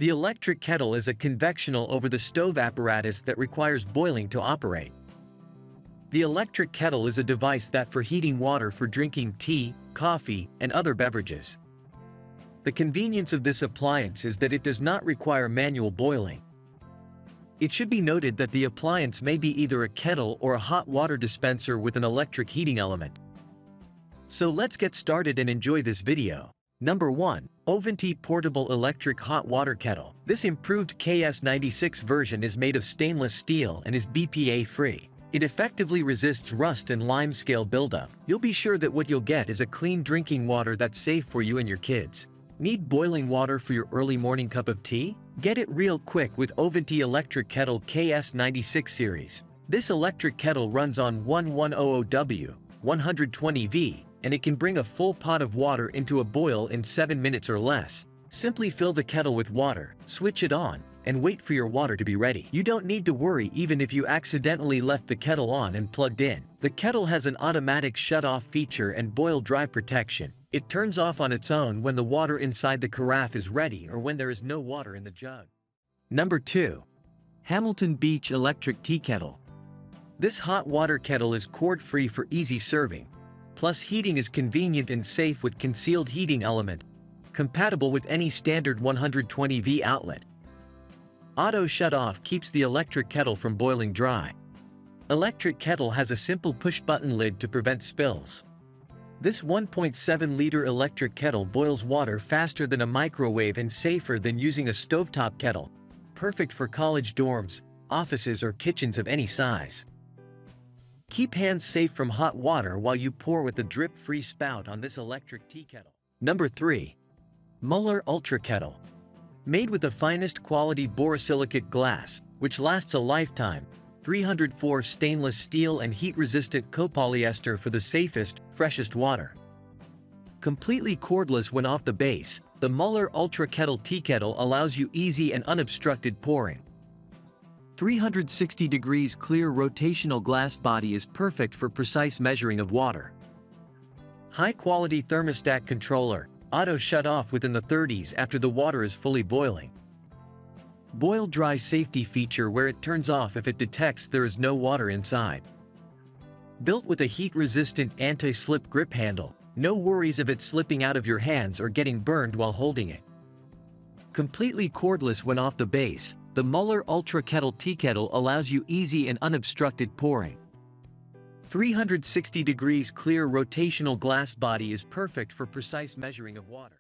The electric kettle is a convectional over-the-stove apparatus that requires boiling to operate. The electric kettle is a device that for heating water for drinking tea, coffee, and other beverages. The convenience of this appliance is that it does not require manual boiling. It should be noted that the appliance may be either a kettle or a hot water dispenser with an electric heating element. So let's get started and enjoy this video. Number 1. Oventi Portable Electric Hot Water Kettle. This improved KS96 version is made of stainless steel and is BPA-free. It effectively resists rust and limescale buildup. You'll be sure that what you'll get is a clean drinking water that's safe for you and your kids. Need boiling water for your early morning cup of tea? Get it real quick with Oventi Electric Kettle KS96 series. This electric kettle runs on 1100W, 120V, and it can bring a full pot of water into a boil in 7 minutes or less. Simply fill the kettle with water, switch it on, and wait for your water to be ready. You don't need to worry even if you accidentally left the kettle on and plugged in. The kettle has an automatic shut-off feature and boil-dry protection. It turns off on its own when the water inside the carafe is ready or when there is no water in the jug. Number 2. Hamilton Beach Electric Tea Kettle. This hot water kettle is cord-free for easy serving. Plus heating is convenient and safe with concealed heating element, compatible with any standard 120V outlet. Auto shut-off keeps the electric kettle from boiling dry. Electric kettle has a simple push-button lid to prevent spills. This 1.7-liter electric kettle boils water faster than a microwave and safer than using a stovetop kettle. Perfect for college dorms, offices or kitchens of any size. Keep hands safe from hot water while you pour with the drip-free spout on this electric tea kettle. Number 3. Mueller Ultra Kettle. Made with the finest quality borosilicate glass, which lasts a lifetime, 304 stainless steel and heat-resistant copolyester for the safest, freshest water. Completely cordless when off the base, the Mueller Ultra Kettle Tea Kettle allows you easy and unobstructed pouring. 360 degrees clear rotational glass body is perfect for precise measuring of water. High-quality thermostat controller, auto shut off within the 30s after the water is fully boiling. Boil dry safety feature where it turns off if it detects there is no water inside. Built with a heat-resistant anti-slip grip handle, no worries of it slipping out of your hands or getting burned while holding it. Completely cordless when off the base, the Mueller Ultra Kettle Tea Kettle allows you easy and unobstructed pouring. 360 degrees clear rotational glass body is perfect for precise measuring of water.